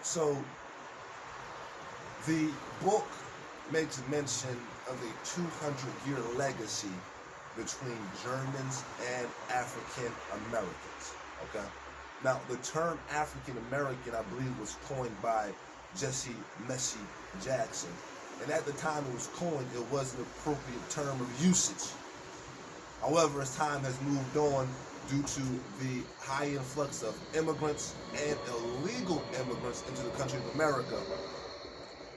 So the book makes mention of a 200-year legacy between Germans and African Americans. Okay? Now, the term African American, I believe, was coined by Jesse Messi Jackson. And at the time it was coined, it was an appropriate term of usage. However, as time has moved on, due to the high influx of immigrants and illegal immigrants into the country of America,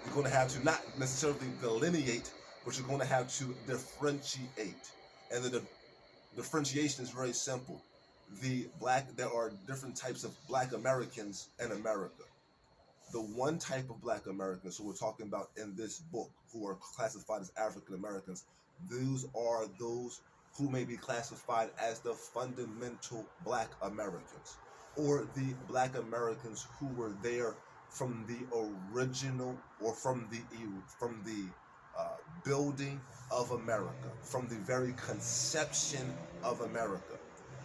you're going to have to not necessarily delineate, but you're going to have to differentiate. And the differentiation is very simple. There are different types of black Americans in America. The one type of black Americans who we're talking about in this book, who are classified as African Americans, those are those who may be classified as the fundamental black Americans, or the black Americans who were there from the original, or from the building of America, from the very conception of America.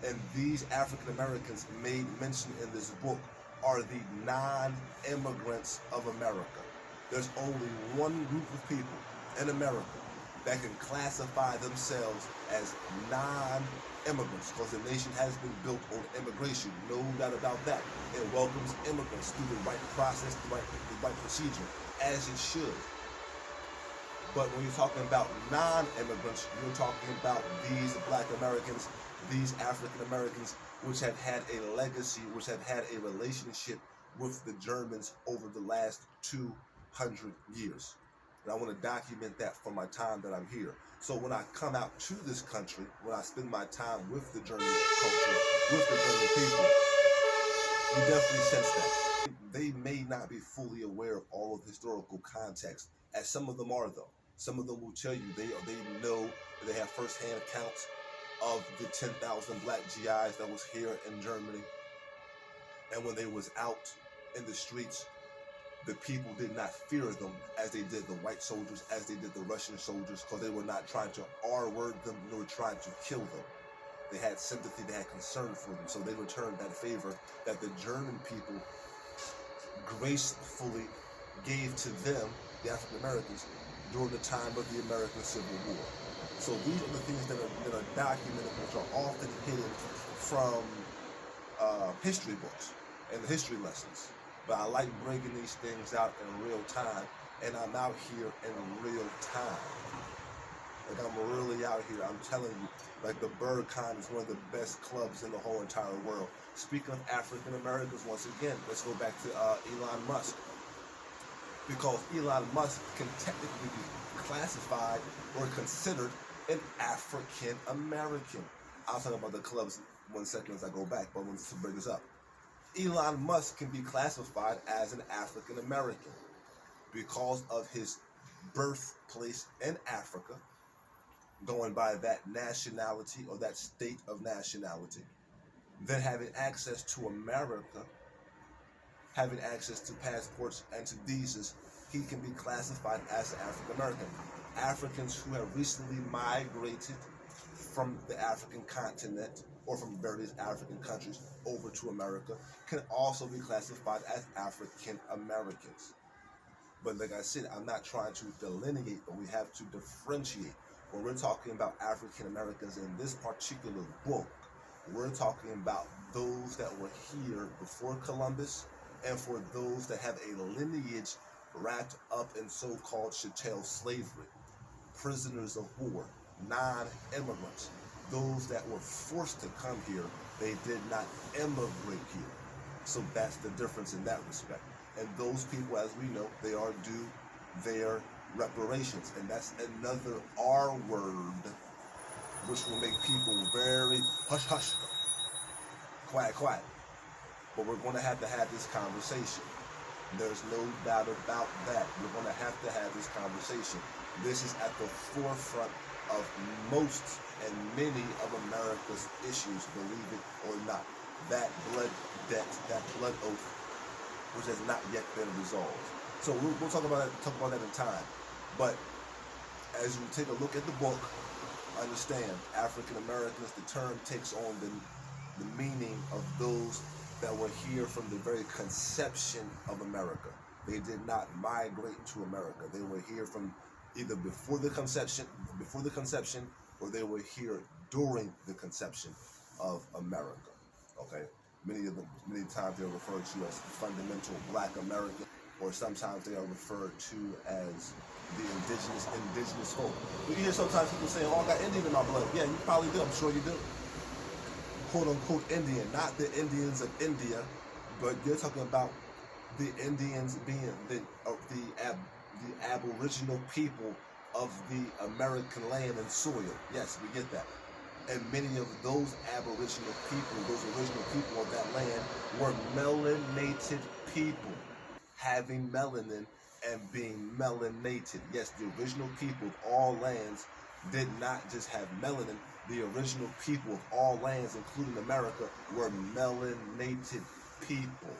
And these African Americans made mention in this book are the non-immigrants of America. There's only one group of people in America that can classify themselves as non-immigrants, because the nation has been built on immigration, no doubt about that. It welcomes immigrants through the right process, the right procedure, as it should. But when you're talking about non-immigrants, you're talking about these black Americans, these African Americans, which have had a legacy, which have had a relationship with the Germans over the last 200 years. And I want to document that for my time that I'm here. So when I come out to this country, when I spend my time with the German culture, with the German people, you definitely sense that. They may not be fully aware of all of the historical context, as some of them are, though. Some of them will tell you they know, they have firsthand accounts of the 10,000 black GIs that was here in Germany. And when they was out in the streets, the people did not fear them as they did the white soldiers, as they did the Russian soldiers, because they were not trying to R-word them, nor trying to kill them. They had sympathy, they had concern for them, so they returned that favor that the German people gracefully gave to them, the African Americans, during the time of the American Civil War. So these are the things that are documented, which are often hidden from history books and the history lessons. But I like bringing these things out in real time, and I'm out here in real time. Like, I'm really out here, I'm telling you, like, the Birdcon is one of the best clubs in the whole entire world. Speaking of African Americans, once again, let's go back to Elon Musk. Because Elon Musk can technically be classified or considered an African American. I'll talk about the clubs 1 second as I go back, but I want to bring this up. Elon Musk can be classified as an African American because of his birthplace in Africa, going by that nationality or that state of nationality, then having access to America, having access to passports and to visas, he can be classified as an African American. Africans who have recently migrated from the African continent or from various African countries over to America can also be classified as African Americans. But like I said, I'm not trying to delineate, but we have to differentiate. When we're talking about African Americans in this particular book, we're talking about those that were here before Columbus, and for those that have a lineage wrapped up in so-called chattel slavery, prisoners of war, non-immigrants, those that were forced to come here. They did not immigrate here. So that's the difference in that respect. And those people, as we know, they are due their reparations. And that's another R word, which will make people very hush-hush, quiet. But we're going to have this conversation. There's no doubt about that. We're going to have this conversation. This is at the forefront of most and many of America's issues, believe it or not. That blood debt, that blood oath, which has not yet been resolved. So we'll talk about that in time. But as you take a look at the book, understand African Americans, the term takes on the meaning of those that were here from the very conception of America. They did not migrate to America. They were here from either before the conception, or they were here during the conception of America. Okay, many times they are referred to as fundamental Black American, or sometimes they are referred to as the indigenous folk. But you hear sometimes people saying, "Oh, I got Indian in my blood." Yeah, you probably do. I'm sure you do. "Quote unquote Indian," not the Indians of India, but you're talking about the Indians being the aboriginal people of the American land and soil. Yes, we get that. And many of those aboriginal people, those original people of that land, were melanated people, having melanin and being melanated. Yes, the original people of all lands did not just have melanin. The original people of all lands, including America, were melanated people.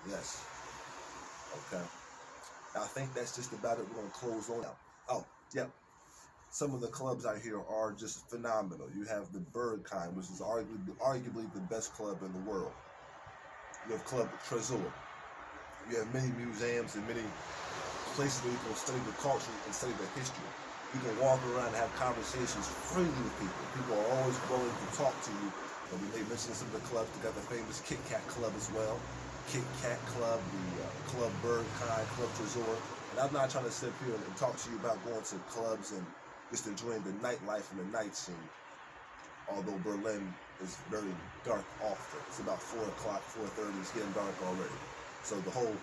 Yes. Okay. I think that's just about it. We're going to close on now. Oh, yep. Some of the clubs out here are just phenomenal. You have the Bird Kind, which is arguably the best club in the world. You have Club Trésor. You have many museums and many places where you can study the culture and study the history. You can walk around and have conversations freely with people. People are always willing to talk to you. And we may mention some of the clubs. They got the famous Kit Kat Club as well. Kit Kat Club, the Club Bird Kind, Club Trésor. And I'm not trying to sit here and talk to you about going to clubs and just enjoying the nightlife and the night scene. Although Berlin is very dark often. It's about 4 o'clock, 4:30. It's getting dark already. So the whole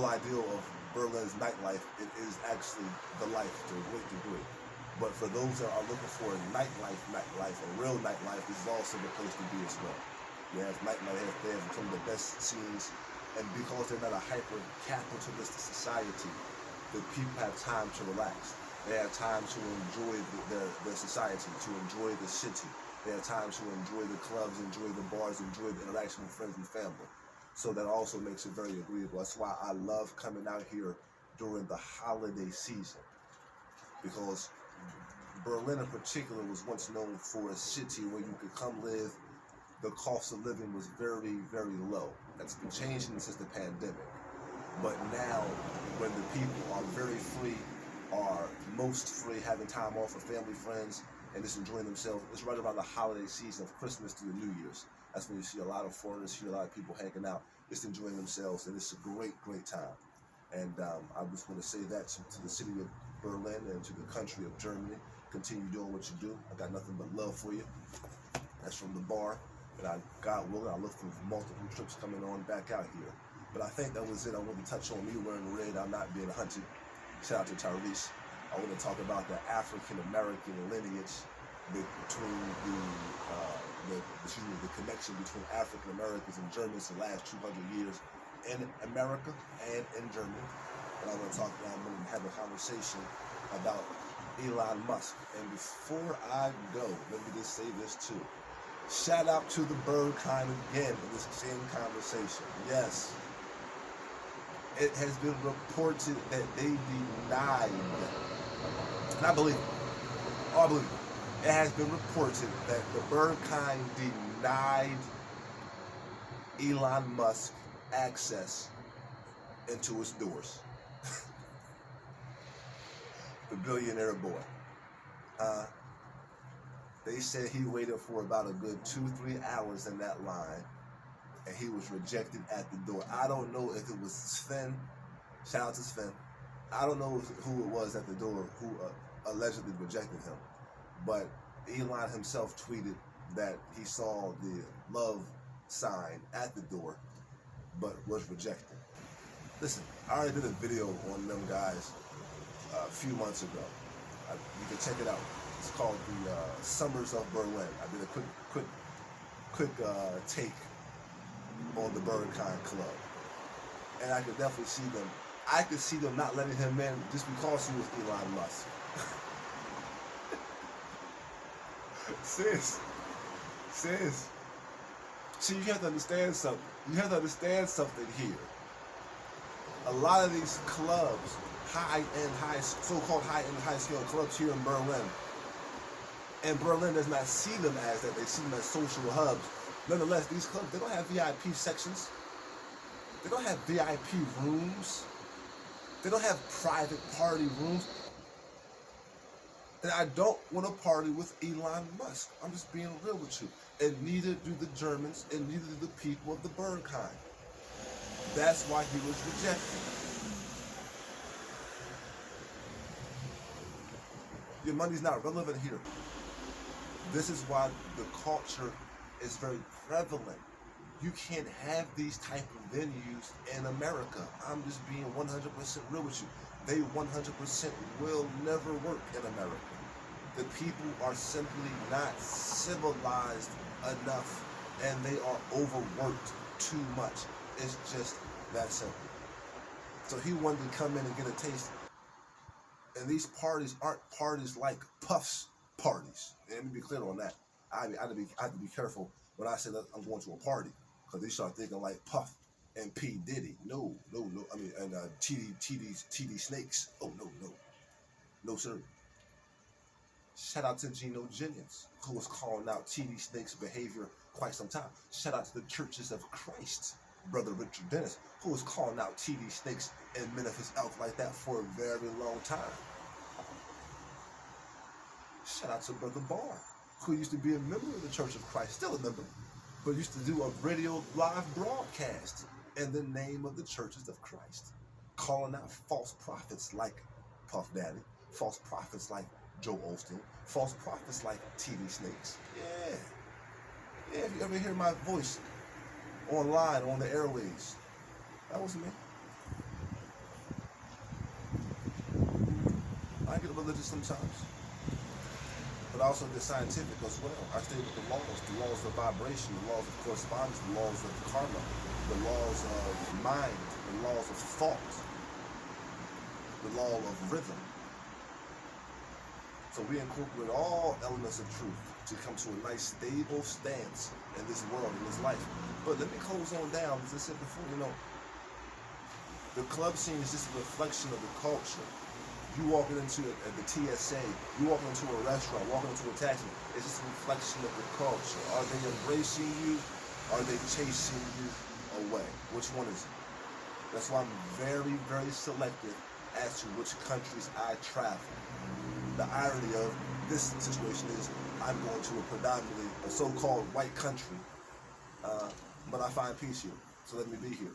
ideal of Berlin's nightlife, it is actually the life to a great degree. But for those that are looking for a nightlife, a real nightlife, this is also the place to be as well. You have nightlife, they have some of the best scenes, and because they're not a hyper-capitalistic society, the people have time to relax. They have time to enjoy their society, to enjoy the city. They have time to enjoy the clubs, enjoy the bars, enjoy the interaction with friends and family. So that also makes it very agreeable. That's why I love coming out here during the holiday season, because Berlin in particular was once known for a city where you could come live. The cost of living was very, very low. That's been changing since the pandemic. But now, when the people are very free, are most free, having time off with family, friends, and just enjoying themselves, it's right around the holiday season of Christmas to the New Year's. That's when you see a lot of foreigners, see a lot of people hanging out, just enjoying themselves, and it's a great, great time. And I just want to say that to the city of Berlin and to the country of Germany. Continue doing what you do. I got nothing but love for you. That's from the bar. And God willing, I look for multiple trips coming on back out here. But I think that was it. I wanted to touch on me wearing red. I'm not being hunted. Shout out to Tyrese. I want to talk about the African-American lineage between the connection between African-Americans and Germans the last 200 years in America and in Germany. And I'm going to have a conversation about Elon Musk. And before I go, let me just say this too. Shout out to the Bird Kind again in this same conversation. Yes. It has been reported that they denied, and I believe it. Oh, I believe it. It has been reported that the Bird Kind denied Elon Musk access into its doors. The billionaire boy. They said he waited for about a good 2-3 hours in that line, and he was rejected at the door. I don't know if it was Sven. Shout out to Sven. I don't know who it was at the door who allegedly rejected him. But Elon himself tweeted that he saw the love sign at the door, but was rejected. Listen, I already did a video on them guys a few months ago. You can check it out. It's called the Summers of Berlin. I did a quick take on the Bird Kind Club, and I could definitely see them. I could see them not letting him in just because he was Elon Musk. Sis. See, you have to understand something. You have to understand something here. A lot of these clubs, so-called high-end, high-scale clubs here in Berlin, and Berlin does not see them as that. They see them as social hubs. Nonetheless, these clubs, they don't have VIP sections. They don't have VIP rooms. They don't have private party rooms. And I don't want to party with Elon Musk. I'm just being real with you. And neither do the Germans, and neither do the people of the bird kind. That's why he was rejected. Your money's not relevant here. This is why the culture is very prevalent. You can't have these type of venues in America. I'm just being 100% real with you. They 100% will never work in America. The people are simply not civilized enough, and they are overworked too much. It's just that simple. So he wanted to come in and get a taste. And these parties aren't parties like Puff's parties. And let me be clear on that. I have to be careful when I say that I'm going to a party, because they start thinking like Puff and P. Diddy. No. I mean, and TD Snakes. Oh, no, sir. Shout out to Geno Jennings, who was calling out TD Snake's behavior quite some time. Shout out to the Churches of Christ, Brother Richard Dennis, who was calling out TD Snakes and Memphis Elk like that for a very long time. Shout out to Brother Barr, who used to be a member of the Church of Christ, still a member, but used to do a radio live broadcast in the name of the Churches of Christ, calling out false prophets like Puff Daddy, false prophets like Joe Osteen, false prophets like TD Snakes. Yeah, if you ever hear my voice online, on the airways, that was me. I get religious sometimes, but I also get scientific as well. I stay with the laws of vibration, the laws of correspondence, the laws of karma, the laws of mind, the laws of thought, the law of rhythm. So we incorporate all elements of truth to come to a nice, stable stance in this world, in this life. But let me close on down, as I said before, the club scene is just a reflection of the culture. You walking into the TSA, you walking into a restaurant, walking into a taxi, it's just a reflection of the culture. Are they embracing you? Are they chasing you away? Which one is it? That's why I'm very, very selective as to which countries I travel. The irony of this situation is I'm going to a predominantly a so-called white country, but I find peace here. So let me be here.